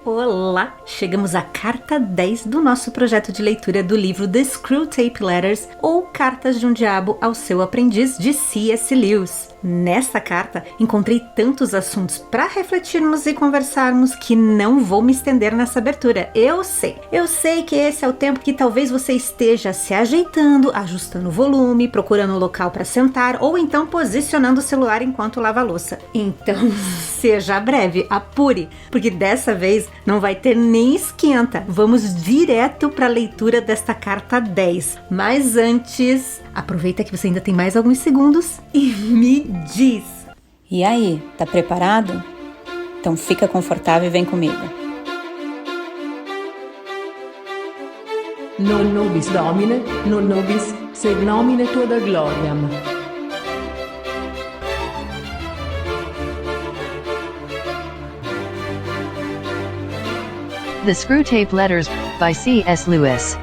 Olá! Chegamos à carta 10 do nosso projeto de leitura do livro The Screwtape Letters, ou Cartas de um Diabo ao Seu Aprendiz, de C.S. Lewis. Nesta carta, encontrei tantos assuntos para refletirmos e conversarmos que não vou me estender nessa abertura. Eu sei que esse é o tempo que talvez você esteja se ajeitando, ajustando o volume, procurando um local para sentar ou então posicionando o celular enquanto lava a louça. Então, seja breve, apure, porque dessa vez não vai ter nem esquenta. Vamos direto para a leitura desta carta 10. Mas antes, aproveita que você ainda tem mais alguns segundos e me diz. E aí, tá preparado? Então fica confortável e vem comigo. Non nobis Domine, non nobis sed nomine tua da gloriam. The Screwtape Letters, by C.S. Lewis.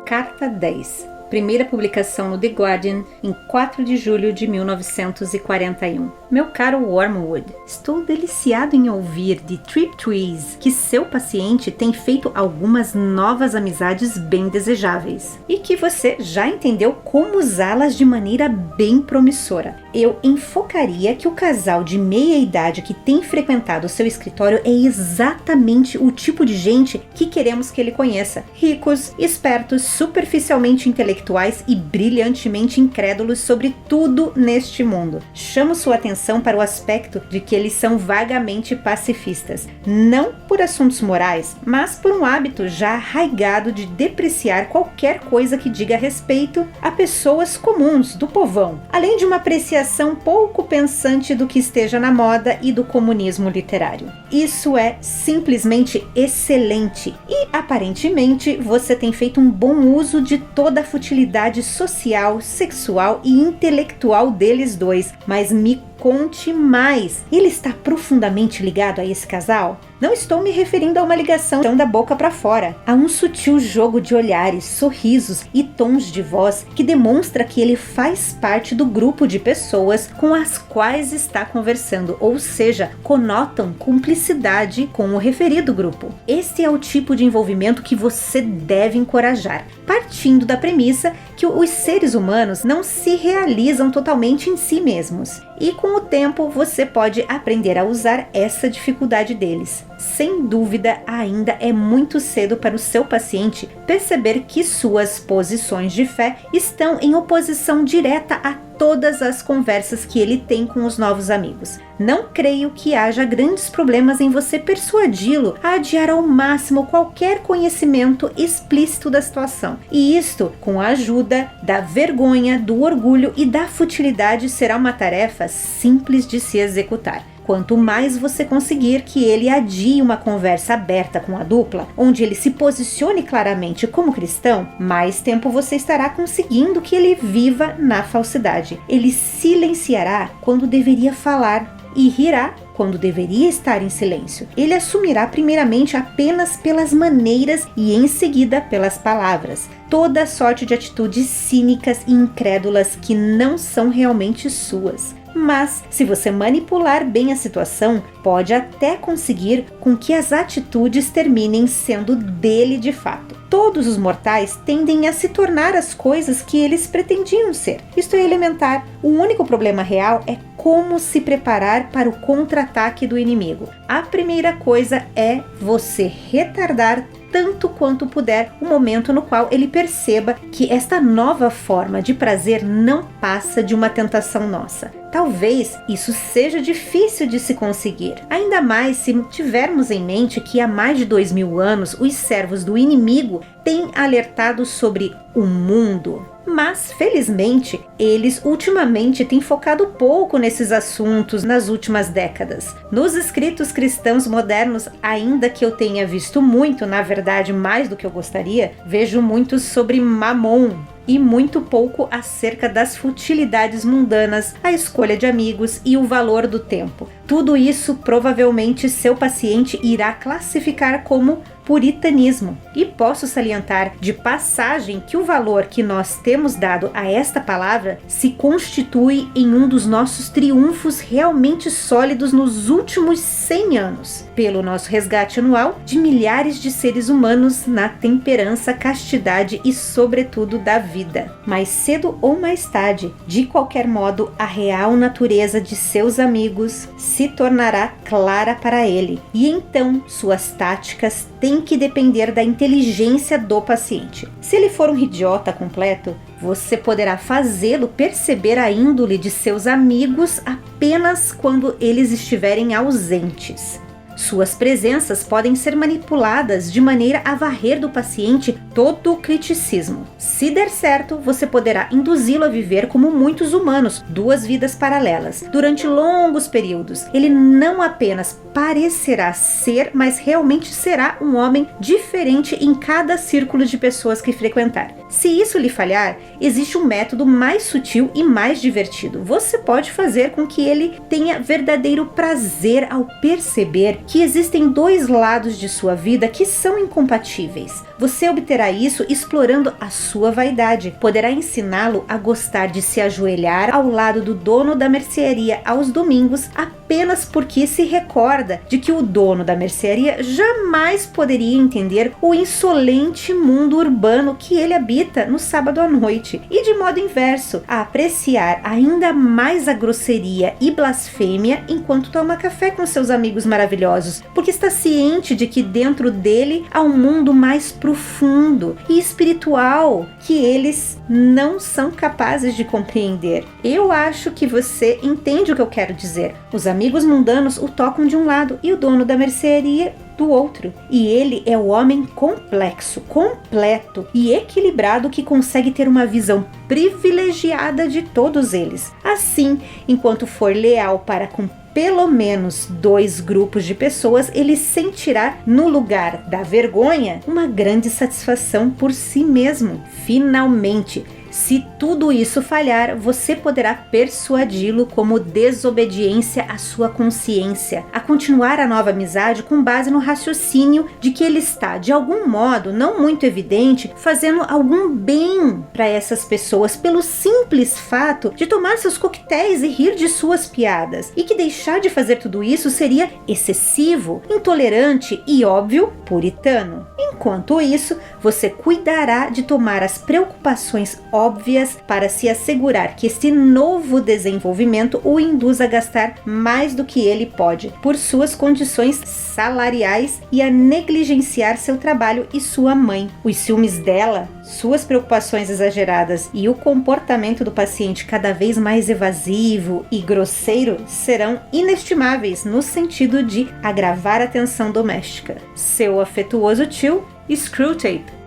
Carta 10. Primeira publicação no The Guardian, em 4 de julho de 1941. Meu caro Wormwood, estou deliciado em ouvir de Triptrees que seu paciente tem feito algumas novas amizades bem desejáveis e que você já entendeu como usá-las de maneira bem promissora. Eu enfocaria que o casal de meia idade que tem frequentado seu escritório é exatamente o tipo de gente que queremos que ele conheça. Ricos, espertos, superficialmente intelectuais e brilhantemente incrédulos sobre tudo neste mundo. Chamo sua atenção para o aspecto de que eles são vagamente pacifistas, não por assuntos morais, mas por um hábito já arraigado de depreciar qualquer coisa que diga respeito a pessoas comuns do povão, além de uma apreciação pouco pensante do que esteja na moda e do comunismo literário. Isso é simplesmente excelente e, aparentemente, você tem feito um bom uso de toda a futilidade social, sexual e intelectual deles dois, mas me conte mais. Ele está profundamente ligado a esse casal? Não estou me referindo a uma ligação da boca para fora, a um sutil jogo de olhares, sorrisos e tons de voz que demonstra que ele faz parte do grupo de pessoas com as quais está conversando, ou seja, conotam cumplicidade com o referido grupo. Esse é o tipo de envolvimento que você deve encorajar, partindo da premissa que os seres humanos não se realizam totalmente em si mesmos. E com o tempo você pode aprender a usar essa dificuldade deles. Sem dúvida, ainda é muito cedo para o seu paciente perceber que suas posições de fé estão em oposição direta a todas as conversas que ele tem com os novos amigos. Não creio que haja grandes problemas em você persuadi-lo a adiar ao máximo qualquer conhecimento explícito da situação. E isto, com a ajuda da vergonha, do orgulho e da futilidade, será uma tarefa simples de se executar. Quanto mais você conseguir que ele adie uma conversa aberta com a dupla, onde ele se posicione claramente como cristão, mais tempo você estará conseguindo que ele viva na falsidade. Ele silenciará quando deveria falar e rirá quando deveria estar em silêncio. Ele assumirá primeiramente apenas pelas maneiras e em seguida pelas palavras toda sorte de atitudes cínicas e incrédulas que não são realmente suas. Mas, se você manipular bem a situação, pode até conseguir com que as atitudes terminem sendo dele de fato. Todos os mortais tendem a se tornar as coisas que eles pretendiam ser. Isto é elementar. O único problema real é como se preparar para o contra-ataque do inimigo. A primeira coisa é você retardar tanto quanto puder o momento no qual ele perceba que esta nova forma de prazer não passa de uma tentação nossa. Talvez isso seja difícil de se conseguir, ainda mais se tivermos em mente que há mais de 2000 anos os servos do inimigo têm alertado sobre o mundo. Mas, felizmente, eles ultimamente têm focado pouco nesses assuntos nas últimas décadas. Nos escritos cristãos modernos, ainda que eu tenha visto muito, na verdade mais do que eu gostaria, vejo muito sobre Mamon e muito pouco acerca das futilidades mundanas, a escolha de amigos e o valor do tempo. tudo isso provavelmente seu paciente irá classificar como puritanismo. E posso salientar de passagem que o valor que nós temos dado a esta palavra se constitui em um dos nossos triunfos realmente sólidos nos últimos 100 anos, pelo nosso resgate anual de milhares de seres humanos na temperança, castidade e, sobretudo, da vida. Mais cedo ou mais tarde, de qualquer modo, a real natureza de seus amigos se tornará clara para ele, e então suas táticas têm que depender da inteligência do paciente. Se ele for um idiota completo, você poderá fazê-lo perceber a índole de seus amigos apenas quando eles estiverem ausentes. Suas presenças podem ser manipuladas de maneira a varrer do paciente todo o criticismo. Se der certo, você poderá induzi-lo a viver como muitos humanos, 2 vidas paralelas. Durante longos períodos, ele não apenas parecerá ser, mas realmente será um homem diferente em cada círculo de pessoas que frequentar. Se isso lhe falhar, existe um método mais sutil e mais divertido. Você pode fazer com que ele tenha verdadeiro prazer ao perceber que existem 2 lados de sua vida que são incompatíveis. Você obterá isso explorando a sua vaidade. Poderá ensiná-lo a gostar de se ajoelhar ao lado do dono da mercearia aos domingos apenas porque se recorda de que o dono da mercearia jamais poderia entender o insolente mundo urbano que ele habita no sábado à noite. E de modo inverso, a apreciar ainda mais a grosseria e blasfêmia enquanto toma café com seus amigos maravilhosos, porque está ciente de que dentro dele há um mundo mais profundo e espiritual que eles não são capazes de compreender. Eu acho que você entende o que eu quero dizer. Os amigos mundanos o tocam de um lado e o dono da mercearia do outro. E ele é o homem complexo, completo e equilibrado que consegue ter uma visão privilegiada de todos eles. Assim, enquanto for leal para com pelo menos 2 grupos de pessoas, ele sentirá, no lugar da vergonha, uma grande satisfação por si mesmo. Finalmente, se tudo isso falhar, você poderá persuadi-lo como desobediência à sua consciência, a continuar a nova amizade com base no raciocínio de que ele está, de algum modo, não muito evidente, fazendo algum bem para essas pessoas pelo simples fato de tomar seus coquetéis e rir de suas piadas, e que deixar de fazer tudo isso seria excessivo, intolerante e, óbvio, puritano. Enquanto isso, você cuidará de tomar as preocupações óbvias para se assegurar que este novo desenvolvimento o induz a gastar mais do que ele pode por suas condições salariais e a negligenciar seu trabalho e sua mãe. Os ciúmes dela, suas preocupações exageradas e o comportamento do paciente cada vez mais evasivo e grosseiro serão inestimáveis no sentido de agravar a tensão doméstica. Seu afetuoso tio, Screwtape.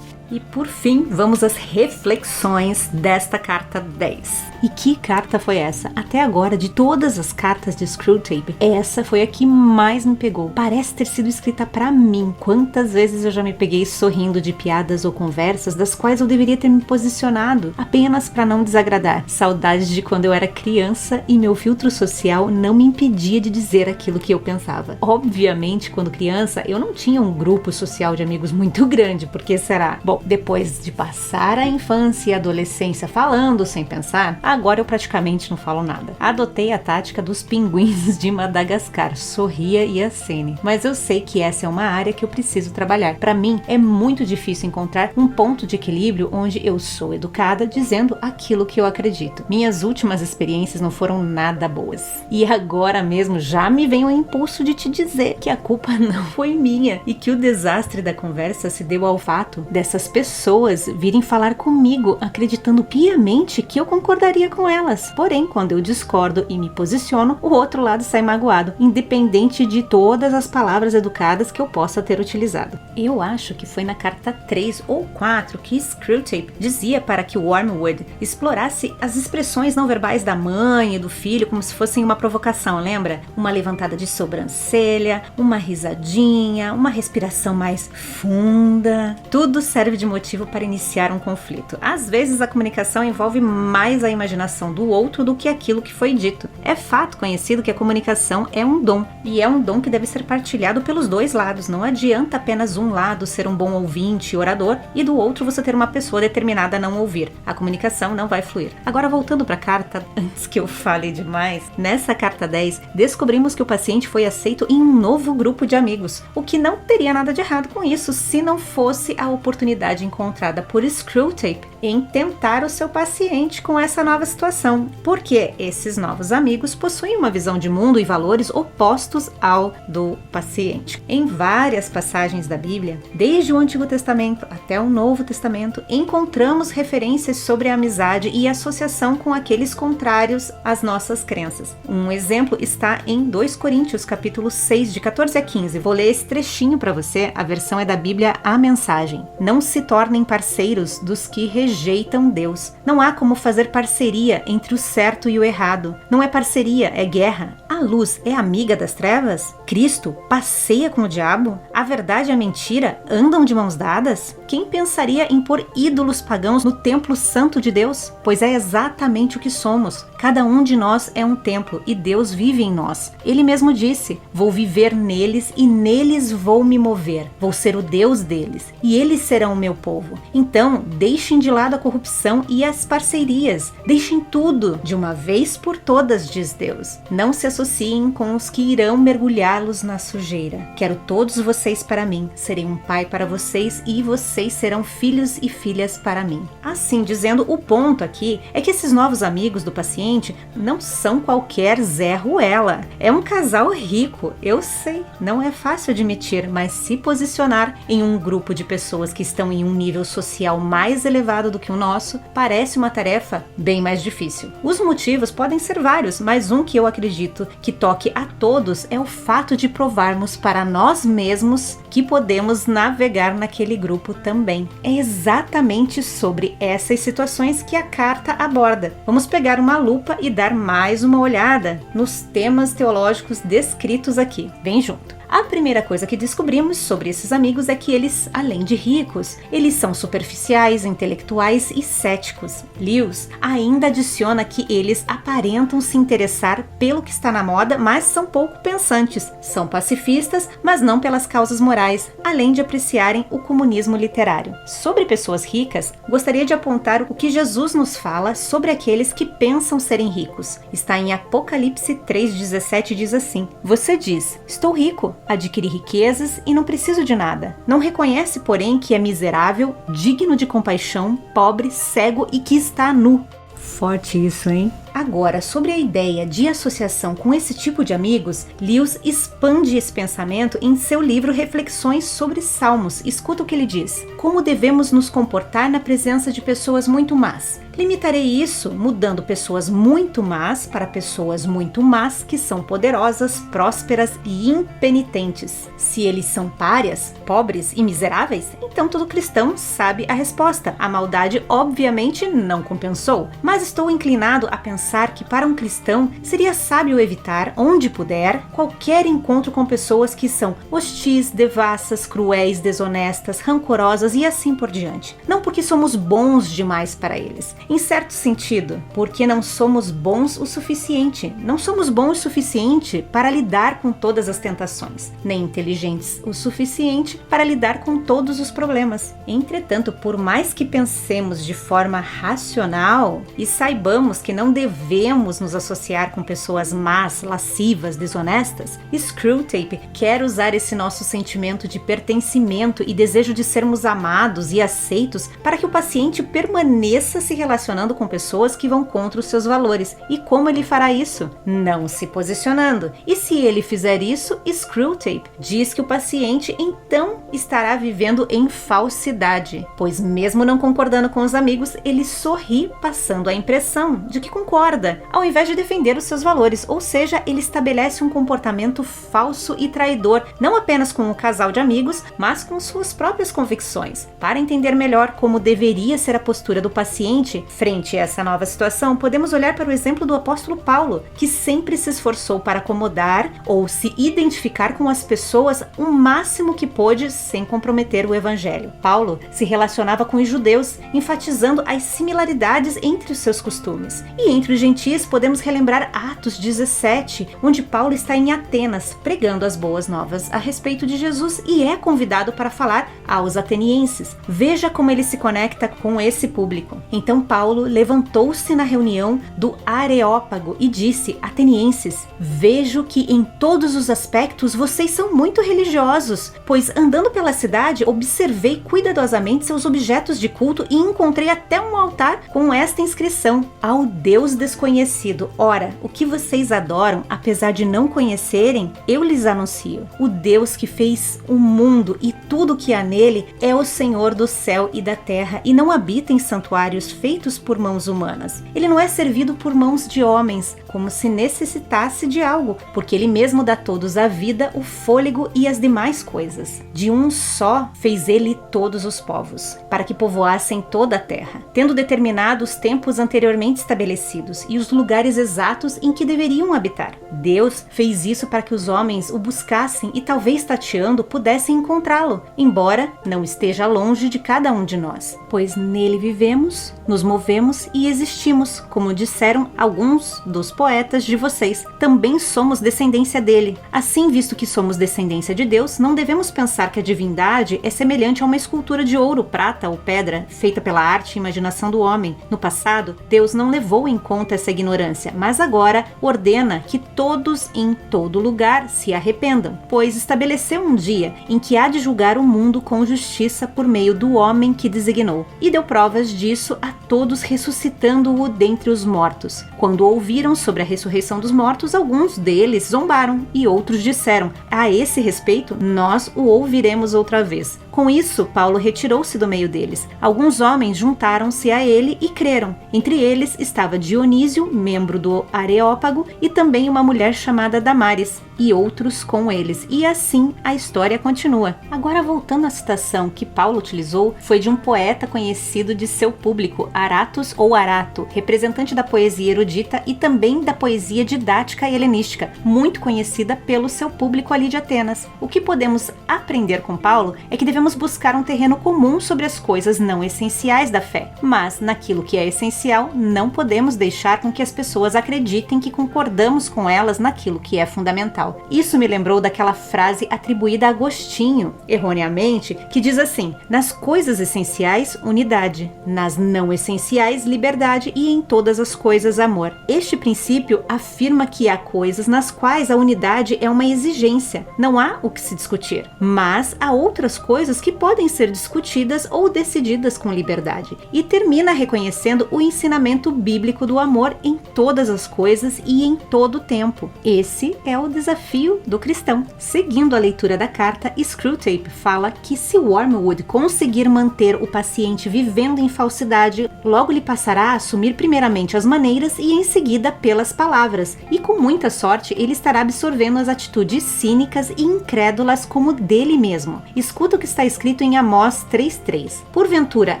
E por fim, vamos às reflexões desta carta 10. E que carta foi essa? Até agora, de todas as cartas de Screwtape, essa foi a que mais me pegou. Parece ter sido escrita pra mim. Quantas vezes eu já me peguei sorrindo de piadas ou conversas das quais eu deveria ter me posicionado, apenas pra não desagradar. Saudades de quando eu era criança e meu filtro social não me impedia de dizer aquilo que eu pensava. Obviamente, quando criança, eu não tinha um grupo social de amigos muito grande, porque será? Bom, depois de passar a infância e a adolescência falando sem pensar, agora eu praticamente não falo nada. Adotei a tática dos pinguins de Madagascar, sorria e acene. Mas eu sei que essa é uma área que eu preciso trabalhar. Para mim, é muito difícil encontrar um ponto de equilíbrio onde eu sou educada dizendo aquilo que eu acredito. Minhas últimas experiências não foram nada boas. E agora mesmo já me vem o impulso de te dizer que a culpa não foi minha e que o desastre da conversa se deu ao fato dessas pessoas virem falar comigo acreditando piamente que eu concordaria com elas. Porém, quando eu discordo e me posiciono, o outro lado sai magoado, independente de todas as palavras educadas que eu possa ter utilizado. Eu acho que foi na carta 3 ou 4 que Screwtape dizia para que Wormwood explorasse as expressões não verbais da mãe e do filho como se fossem uma provocação, lembra? Uma levantada de sobrancelha, uma risadinha, uma respiração mais funda. Tudo serve de motivo para iniciar um conflito. Às vezes a comunicação envolve mais a imaginação imaginação do outro do que aquilo que foi dito. É fato conhecido que a comunicação é um dom, e é um dom que deve ser partilhado pelos dois lados. Não adianta apenas um lado ser um bom ouvinte e orador e do outro você ter uma pessoa determinada a não ouvir. A comunicação não vai fluir. Agora, voltando para a carta, antes que eu fale demais, nessa carta 10, descobrimos que o paciente foi aceito em um novo grupo de amigos, o que não teria nada de errado com isso se não fosse a oportunidade encontrada por Screwtape em tentar o seu paciente com essa nova situação, porque esses novos amigos possuem uma visão de mundo e valores opostos ao do paciente. Em várias passagens da Bíblia, desde o Antigo Testamento até o Novo Testamento, encontramos referências sobre a amizade e associação com aqueles contrários às nossas crenças. Um exemplo está em 2 Coríntios, capítulo 6, de 14 a 15. Vou ler esse trechinho para você, a versão é da Bíblia A Mensagem. Não se tornem parceiros dos que rejeitam Deus. Não há como fazer parceria entre o certo e o errado. Não é parceria, é guerra. A luz é amiga das trevas? Cristo passeia com o diabo? A verdade e a mentira andam de mãos dadas? Quem pensaria em pôr ídolos pagãos no templo santo de Deus? Pois é exatamente o que somos. Cada um de nós é um templo e Deus vive em nós. Ele mesmo disse: vou viver neles e neles vou me mover. Vou ser o Deus deles e eles serão o meu povo. Então, deixem de lado a corrupção e as parcerias. Deixem tudo de uma vez por todas, diz Deus. Não se associem com os que irão mergulhá-los na sujeira. Quero todos vocês para mim. Serei um pai para vocês e vocês serão filhos e filhas para mim. Assim dizendo, o ponto aqui é que esses novos amigos do paciente não são qualquer Zé Ruela. É um casal rico, eu sei. Não é fácil admitir, mas se posicionar em um grupo de pessoas que estão em um nível social mais elevado do que o nosso parece uma tarefa bem mais difícil. Os motivos podem ser vários, mas um que eu acredito que toque a todos é o fato de provarmos para nós mesmos que podemos navegar naquele grupo também. É exatamente sobre essas situações que a carta aborda. Vamos pegar uma lupa e dar mais uma olhada nos temas teológicos descritos aqui. Vem junto! A primeira coisa que descobrimos sobre esses amigos é que eles, além de ricos, eles são superficiais, intelectuais e céticos. Lewis ainda adiciona que eles aparentam se interessar pelo que está na moda, mas são pouco pensantes. São pacifistas, mas não pelas causas morais, além de apreciarem o comunismo literário. Sobre pessoas ricas, gostaria de apontar o que Jesus nos fala sobre aqueles que pensam serem ricos. Está em Apocalipse 3,17, diz assim: você diz, estou rico, adquiri riquezas e não preciso de nada. Não reconhece, porém, que é miserável, digno de compaixão, pobre, cego e que está nu. Forte isso, hein? Agora, sobre a ideia de associação com esse tipo de amigos, Lewis expande esse pensamento em seu livro Reflexões sobre Salmos. Escuta o que ele diz: como devemos nos comportar na presença de pessoas muito más? Limitarei isso mudando pessoas muito más para pessoas muito más que são poderosas, prósperas e impenitentes. Se eles são párias, pobres e miseráveis, então todo cristão sabe a resposta. A maldade obviamente não compensou, mas estou inclinado a pensar que para um cristão seria sábio evitar, onde puder, qualquer encontro com pessoas que são hostis, devassas, cruéis, desonestas, rancorosas e assim por diante. Não porque somos bons demais para eles. Em certo sentido, porque não somos bons o suficiente. Não somos bons o suficiente para lidar com todas as tentações, nem inteligentes o suficiente para lidar com todos os problemas. Entretanto, por mais que pensemos de forma racional e saibamos que não devemos nos associar com pessoas más, lascivas, desonestas, Screwtape quer usar esse nosso sentimento de pertencimento e desejo de sermos amados e aceitos para que o paciente permaneça se relacionando com pessoas que vão contra os seus valores. E como ele fará isso? Não se posicionando. E se ele fizer isso, Screwtape diz que o paciente então estará vivendo em falsidade, pois mesmo não concordando com os amigos, ele sorri, passando a impressão de que concorda discorda, ao invés de defender os seus valores, ou seja, ele estabelece um comportamento falso e traidor, não apenas com o casal de amigos, mas com suas próprias convicções. Para entender melhor como deveria ser a postura do paciente frente a essa nova situação, podemos olhar para o exemplo do apóstolo Paulo, que sempre se esforçou para acomodar ou se identificar com as pessoas o máximo que pôde sem comprometer o evangelho. Paulo se relacionava com os judeus, enfatizando as similaridades entre os seus costumes. E entre os gentis podemos relembrar Atos 17, onde Paulo está em Atenas pregando as boas novas a respeito de Jesus e é convidado para falar aos atenienses. Veja como ele se conecta com esse público. Então Paulo levantou-se na reunião do Areópago e disse: atenienses, vejo que em todos os aspectos vocês são muito religiosos, pois andando pela cidade observei cuidadosamente seus objetos de culto e encontrei até um altar com esta inscrição: ao Deus desconhecido. Ora, o que vocês adoram, apesar de não conhecerem, eu lhes anuncio. O Deus que fez o mundo e tudo que há nele é o Senhor do céu e da terra e não habita em santuários feitos por mãos humanas. Ele não é servido por mãos de homens, como se necessitasse de algo, porque ele mesmo dá a todos a vida, o fôlego e as demais coisas. De um só fez ele todos os povos, para que povoassem toda a terra, tendo determinado os tempos anteriormente estabelecidos e os lugares exatos em que deveriam habitar. Deus fez isso para que os homens o buscassem e talvez tateando pudessem encontrá-lo, embora não esteja longe de cada um de nós, pois nele vivemos, nos movemos e existimos, como disseram alguns dos poetas de vocês. Também somos descendência dele. Assim, visto que somos descendência de Deus, não devemos pensar que a divindade é semelhante a uma escultura de ouro, prata ou pedra, feita pela arte e imaginação do homem. No passado, Deus não levou em conta essa ignorância, mas agora ordena que todos em todo lugar se arrependam, pois estabeleceu um dia em que há de julgar o mundo com justiça por meio do homem que designou, e deu provas disso a todos, ressuscitando-o dentre os mortos. Quando ouviram sobre a ressurreição dos mortos, alguns deles zombaram e outros disseram: a esse respeito, nós o ouviremos outra vez. Com isso, Paulo retirou-se do meio deles. Alguns homens juntaram-se a ele e creram. Entre eles estava Dionísio, membro do Areópago, e também uma mulher chamada Damaris, e outros com eles. E assim a história continua. Agora, voltando à citação que Paulo utilizou, foi de um poeta conhecido de seu público, Aratus ou Arato, representante da poesia erudita e também da poesia didática e helenística, muito conhecida pelo seu público ali de Atenas. O que podemos aprender com Paulo é que devemos buscar um terreno comum sobre as coisas não essenciais da fé, mas naquilo que é essencial, não podemos deixar com que as pessoas acreditem que concordamos com elas naquilo que é fundamental. Isso me lembrou daquela frase atribuída a Agostinho, erroneamente, que diz assim: nas coisas essenciais, unidade, nas não essenciais, liberdade e em todas as coisas, amor. Este princípio afirma que há coisas nas quais a unidade é uma exigência, não há o que se discutir, mas há outras coisas que podem ser discutidas ou decididas com liberdade, e termina reconhecendo o ensinamento bíblico do amor em todas as coisas e em todo o tempo. Esse é o desafio do cristão. Seguindo a leitura da carta, Screwtape fala que se Wormwood conseguir manter o paciente vivendo em falsidade, logo lhe passará a assumir primeiramente as maneiras e em seguida pelas palavras, e com muita sorte ele estará absorvendo as atitudes cínicas e incrédulas como dele mesmo. Escuta o que está escrito em Amós 3:3. Porventura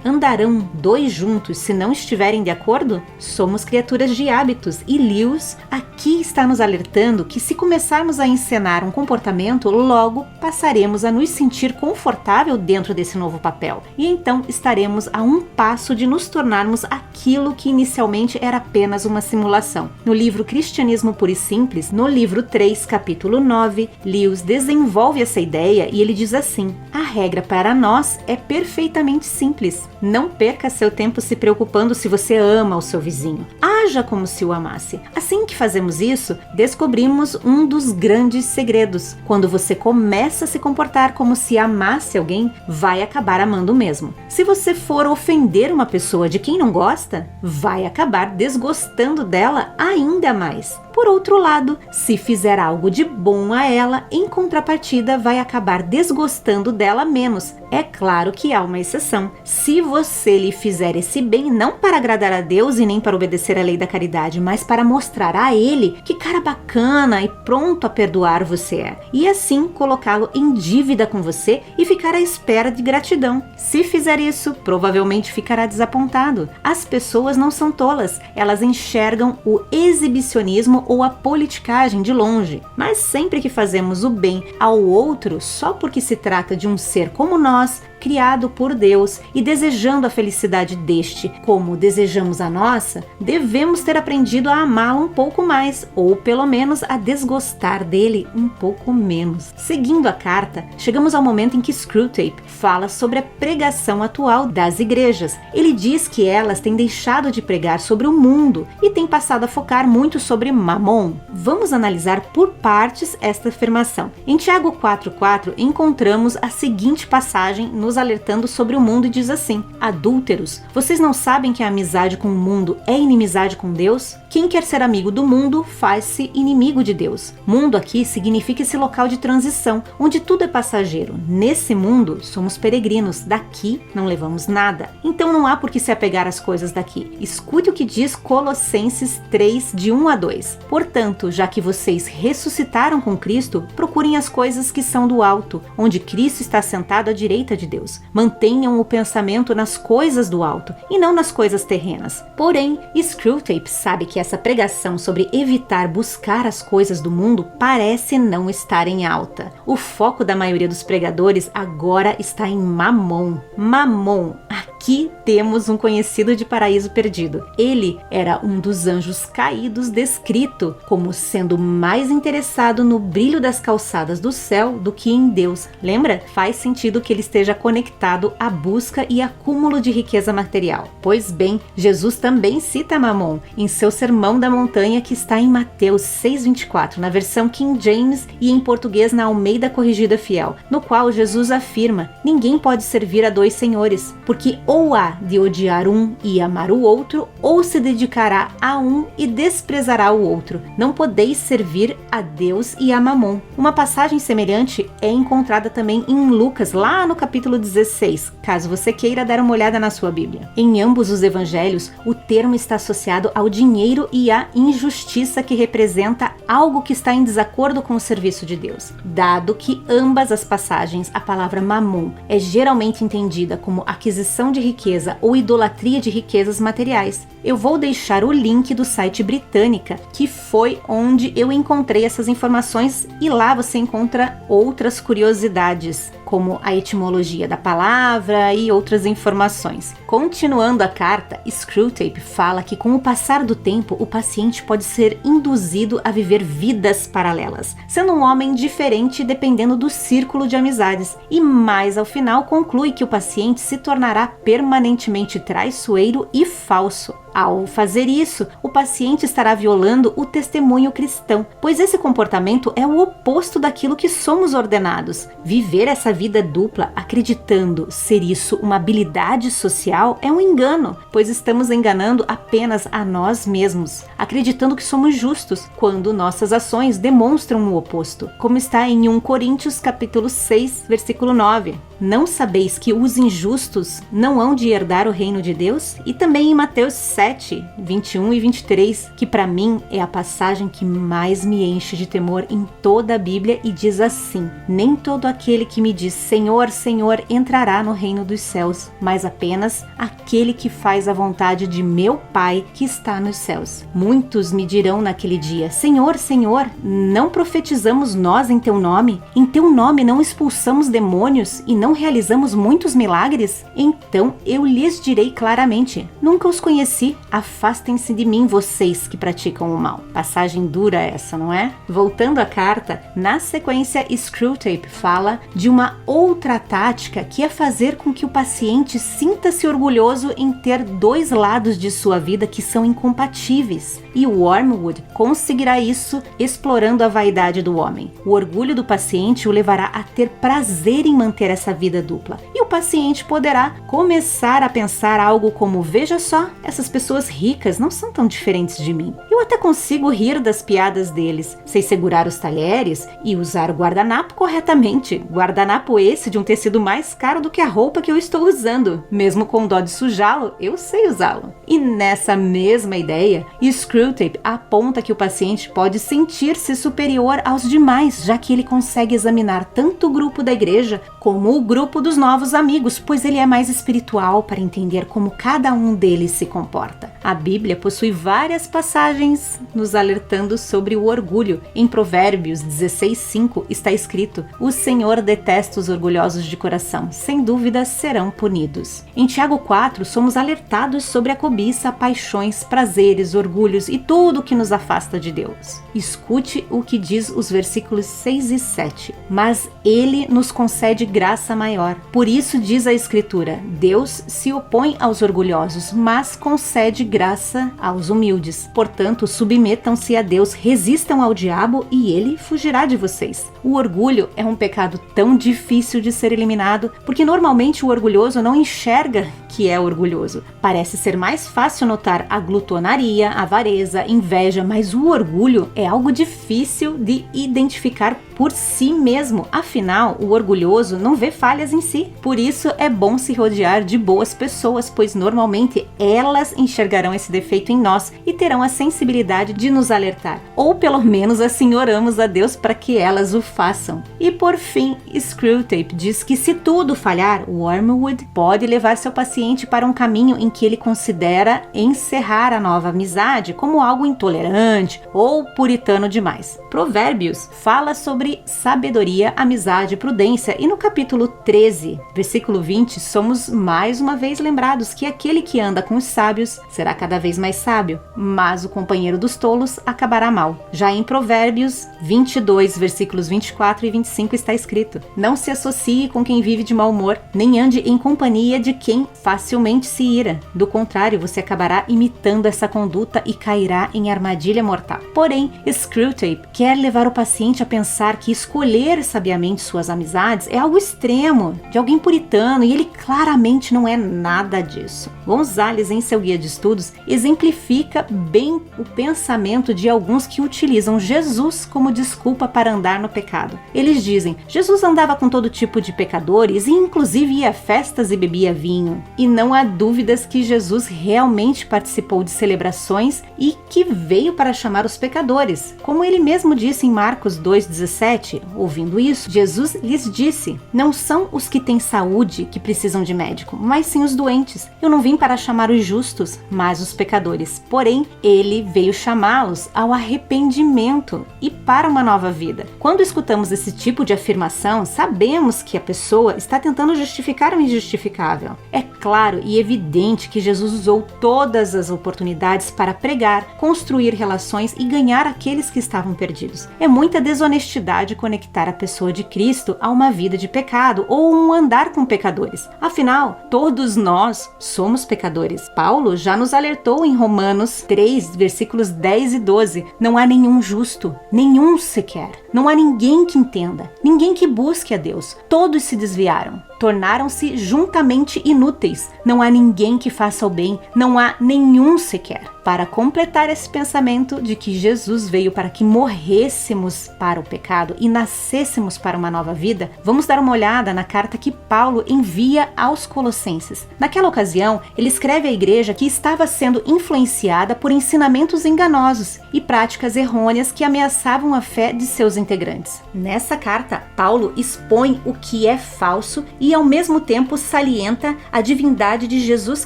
andarão dois juntos se não estiverem de acordo? Somos criaturas de hábitos, e Lewis aqui está nos alertando que se começarmos a encenar um comportamento, logo passaremos a nos sentir confortável dentro desse novo papel, e então estaremos a um passo de nos tornarmos aquilo que inicialmente era apenas uma simulação. No livro Cristianismo Puro e Simples, no livro 3, capítulo 9, Lewis desenvolve essa ideia e ele diz assim: a regra para nós é perfeitamente simples. Não perca seu tempo se preocupando se você ama o seu vizinho. Haja como se o amasse. Assim que fazemos isso, descobrimos um dos grandes segredos. Quando você começa a se comportar como se amasse alguém, vai acabar amando mesmo. Se você for ofender uma pessoa de quem não gosta, vai acabar desgostando dela ainda mais. Por outro lado, se fizer algo de bom a ela, em contrapartida vai acabar desgostando dela menos, É claro que há uma exceção. Se você lhe fizer esse bem, não para agradar a Deus e nem para obedecer à lei da caridade, mas para mostrar a Ele que cara bacana e pronto a perdoar você é, e assim colocá-lo em dívida com você e ficar à espera de gratidão. Se fizer isso, provavelmente ficará desapontado. As pessoas não são tolas, elas enxergam o exibicionismo ou a politicagem de longe, mas sempre que fazemos o bem ao outro só porque se trata de um ser como nós, criado por Deus e desejando a felicidade deste como desejamos a nossa, devemos ter aprendido a amá-lo um pouco mais, ou pelo menos a desgostar dele um pouco menos. Seguindo a carta, chegamos ao momento em que Screwtape fala sobre a pregação atual das igrejas. Ele diz que elas têm deixado de pregar sobre o mundo e têm passado a focar muito sobre Mamon. Vamos analisar por partes esta afirmação. Em Tiago 4,4 encontramos a seguinte passagem nos alertando sobre o mundo e diz assim: adúlteros, vocês não sabem que a amizade com o mundo é inimizade com Deus? Quem quer ser amigo do mundo faz-se inimigo de Deus. Mundo aqui significa esse local de transição, onde tudo é passageiro. Nesse mundo, somos peregrinos, daqui não levamos nada. Então não há por que se apegar às coisas daqui. Escute o que diz Colossenses 3, de 1 a 2. Portanto, já que vocês ressuscitaram com Cristo, procurem as coisas que são do alto, onde Cristo está sentado à direita de Deus. Mantenham o pensamento nas coisas do alto e não nas coisas terrenas. Porém, Screwtape sabe que essa pregação sobre evitar buscar as coisas do mundo parece não estar em alta. O foco da maioria dos pregadores agora está em Mamon. Mamon. Aqui temos um conhecido de Paraíso Perdido. Ele era um dos anjos caídos descrito como sendo mais interessado no brilho das calçadas do céu do que em Deus. Lembra? Faz sentido que ele esteja conectado à busca e acúmulo de riqueza material. Pois bem, Jesus também cita Mamon em seu Sermão da Montanha, que está em Mateus 6,24, na versão King James e em português na Almeida Corrigida Fiel, no qual Jesus afirma: ninguém pode servir a dois senhores, porque ou há de odiar um e amar o outro, ou se dedicará a um e desprezará o outro. Não podeis servir a Deus e a Mamon. Uma passagem semelhante é encontrada também em Lucas, lá no capítulo 16, caso você queira dar uma olhada na sua Bíblia. Em ambos os evangelhos, o termo está associado ao dinheiro e à injustiça, que representa algo que está em desacordo com o serviço de Deus. Dado que ambas as passagens, a palavra mamon é geralmente entendida como aquisição de riqueza ou idolatria de riquezas materiais. Eu vou deixar o link do site Britânica, que foi onde eu encontrei essas informações, e lá você encontra outras curiosidades, como a etimologia da palavra e outras informações. Continuando a carta, Screwtape fala que com o passar do tempo, o paciente pode ser induzido a viver vidas paralelas, sendo um homem diferente dependendo do círculo de amizades, e mais ao final conclui que o paciente se tornará permanentemente traiçoeiro e falso. Ao fazer isso, o paciente estará violando o testemunho cristão, pois esse comportamento é o oposto daquilo que somos ordenados. Viver essa vida dupla, acreditando ser isso uma habilidade social, é um engano, pois estamos enganando apenas a nós mesmos, acreditando que somos justos, quando nossas ações demonstram o oposto, como está em 1 Coríntios capítulo 6, versículo 9. Não sabeis que os injustos não hão de herdar o reino de Deus? E também em Mateus 7, 21 e 23, que para mim é a passagem que mais me enche de temor em toda a Bíblia, e diz assim: nem todo aquele que me diz Senhor, Senhor entrará no reino dos céus, mas apenas aquele que faz a vontade de meu Pai que está nos céus. Muitos me dirão naquele dia: Senhor, Senhor, não profetizamos nós em teu nome? Em teu nome não expulsamos demônios e não realizamos muitos milagres? Então eu lhes direi claramente: nunca os conheci, afastem-se de mim, vocês que praticam o mal. Passagem dura essa, não é? Voltando à carta, na sequência Screwtape fala de uma outra tática, que é fazer com que o paciente sinta-se orgulhoso em ter dois lados de sua vida que são incompatíveis. E Wormwood conseguirá isso explorando a vaidade do homem. O orgulho do paciente o levará a ter prazer em manter essa vida dupla. E o paciente poderá começar a pensar algo como: veja só, essas pessoas ricas não são tão diferentes de mim. Eu até consigo rir das piadas deles, sei segurar os talheres e usar o guardanapo corretamente. Guardanapo esse de um tecido mais caro do que a roupa que eu estou usando. Mesmo com dó de sujá-lo, eu sei usá-lo. E nessa mesma ideia, Screwtape aponta que o paciente pode sentir-se superior aos demais, já que ele consegue examinar tanto o grupo da igreja como o grupo dos novos amigos, pois ele é mais espiritual para entender como cada um deles se comporta. A Bíblia possui várias passagens nos alertando sobre o orgulho. Em Provérbios 16:5 está escrito: o Senhor detesta os orgulhosos de coração, sem dúvida serão punidos. Em Tiago 4, somos alertados sobre a cobiça, paixões, prazeres, orgulhos e tudo que nos afasta de Deus. Escute o que diz os versículos 6 e 7. Mas Ele nos concede graça maior. Por isso diz a Escritura: Deus se opõe aos orgulhosos, mas concede graça aos humildes. Portanto, submetam-se a Deus, resistam ao diabo e ele fugirá de vocês. O orgulho é um pecado tão difícil de ser eliminado, porque normalmente o orgulhoso não enxerga que é orgulhoso. Parece ser mais fácil notar a glutonaria, a avareza, inveja, mas o orgulho é algo difícil de identificar por si mesmo. Afinal, o orgulhoso não vê falhas em si. Por isso é bom se rodear de boas pessoas, pois normalmente elas enxergarão esse defeito em nós e terão a sensibilidade de nos alertar. Ou pelo menos assim oramos a Deus para que elas o façam. E por fim, Screwtape diz que se tudo falhar, Wormwood pode levar seu paciente para um caminho em que ele considera encerrar a nova amizade como algo intolerante ou puritano demais. Provérbios fala sobre sabedoria, amizade e prudência, e no capítulo 13, versículo 20, somos mais uma vez lembrados que aquele que anda com os sábios será cada vez mais sábio, mas o companheiro dos tolos acabará mal. Já em Provérbios 22, versículos 24 e 25 está escrito: não se associe com quem vive de mau humor, nem ande em companhia de quem facilmente se ira. Do contrário, você acabará imitando essa conduta e cairá em armadilha mortal. Porém, Screwtape quer levar o paciente a pensar que escolher sabiamente suas amizades é algo extremo, de alguém puritano, e ele claramente não é nada disso. Gonzalez, em seu guia de estudos, exemplifica bem o pensamento de alguns que utilizam Jesus como desculpa para andar no pecado. Eles dizem: Jesus andava com todo tipo de pecadores e inclusive ia a festas e bebia vinho. E não há dúvidas que Jesus realmente participou de celebrações e que veio para chamar os pecadores. Como ele mesmo disse em Marcos 2,17, ouvindo isso, Jesus lhes disse: não são os que têm saúde que precisam de médico, mas sim os doentes. Eu não vim para chamar os justos, mas os pecadores. Porém, ele veio chamá-los ao arrependimento e para uma nova vida. Quando escutamos esse tipo de afirmação, sabemos que a pessoa está tentando justificar o injustificável. É claro e evidente que Jesus usou todas as oportunidades para pregar, construir relações e ganhar aqueles que estavam perdidos. É muita desonestidade conectar a pessoa de Cristo a uma vida de pecado ou um andar com pecadores. Afinal, todos nós somos pecadores. Paulo já nos alertou em Romanos 3, versículos 10 e 12. Não há nenhum justo, nenhum sequer. Não há ninguém que entenda, ninguém que busque a Deus. Todos se desviaram, tornaram-se juntamente inúteis. Não há ninguém que faça o bem, não há nenhum sequer. Para completar esse pensamento de que Jesus veio para que morrêssemos para o pecado e nascêssemos para uma nova vida, vamos dar uma olhada na carta que Paulo envia aos Colossenses. Naquela ocasião, ele escreve à igreja que estava sendo influenciada por ensinamentos enganosos e práticas errôneas que ameaçavam a fé de seus integrantes. Nessa carta, Paulo expõe o que é falso e ao mesmo tempo salienta a divindade de Jesus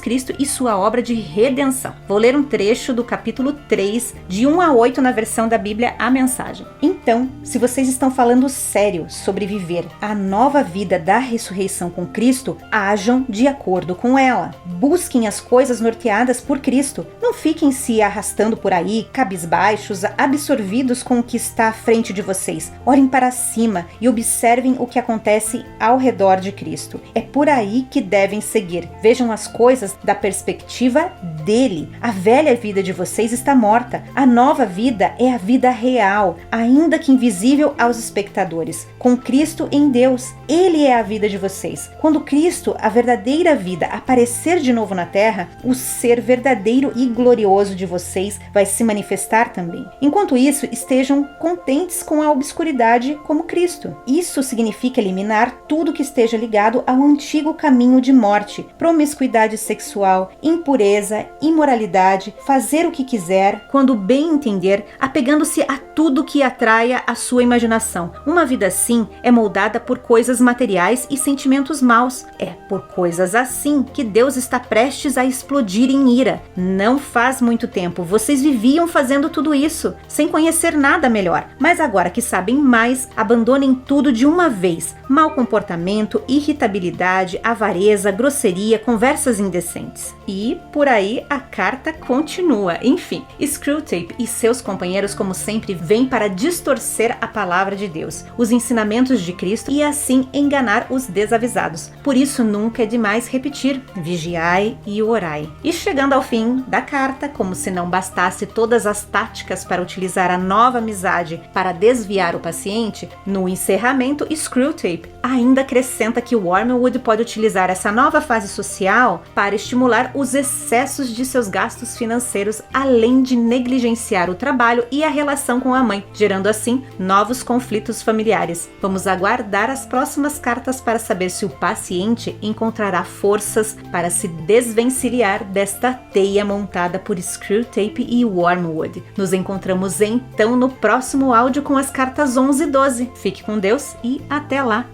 Cristo e sua obra de redenção. Vou ler um trecho do capítulo 3, de 1 a 8 na versão da Bíblia, a mensagem. Então, se vocês estão falando sério sobre viver a nova vida da ressurreição com Cristo, ajam de acordo com ela. Busquem as coisas norteadas por Cristo. Não fiquem se arrastando por aí, cabisbaixos, absorvidos com o que está à frente de vocês. Olhem para cima e observem o que acontece ao redor de Cristo. É por aí que devem seguir. Vejam as coisas da perspectiva dele. A velha vida de vocês está morta. A nova vida é a vida real, ainda ainda que invisível aos espectadores. Com Cristo em Deus, Ele é a vida de vocês. Quando Cristo, a verdadeira vida, aparecer de novo na Terra, o ser verdadeiro e glorioso de vocês vai se manifestar também. Enquanto isso, estejam contentes com a obscuridade como Cristo. Isso significa eliminar tudo que esteja ligado ao antigo caminho de morte, promiscuidade sexual, impureza, imoralidade, fazer o que quiser, quando bem entender, apegando-se a tudo que atraia a sua imaginação. Uma vida assim é moldada por coisas materiais e sentimentos maus. É por coisas assim que Deus está prestes a explodir em ira. Não faz muito tempo vocês viviam fazendo tudo isso, sem conhecer nada melhor. Mas agora que sabem mais, abandonem tudo de uma vez. Mau comportamento, irritabilidade, avareza, grosseria, conversas indecentes. E por aí a carta continua. Enfim, Screwtape e seus companheiros, como sempre, vêm para distorcer a palavra de Deus, os ensinamentos de Cristo e assim enganar os desavisados. Por isso nunca é demais repetir: vigiai e orai. E chegando ao fim da carta, como se não bastasse todas as táticas para utilizar a nova amizade para desviar o paciente, no encerramento, Screwtape ainda acrescenta que Wormwood pode utilizar essa nova fase social para estimular os excessos de seus gastos financeiros, além de negligenciar o trabalho e a relação com a mãe, gerando assim novos conflitos familiares. Vamos aguardar as próximas cartas para saber se o paciente encontrará forças para se desvencilhar desta teia montada por Screwtape e Wormwood. Nos encontramos então no próximo áudio com as cartas 11 e 12. Fique com Deus e até lá!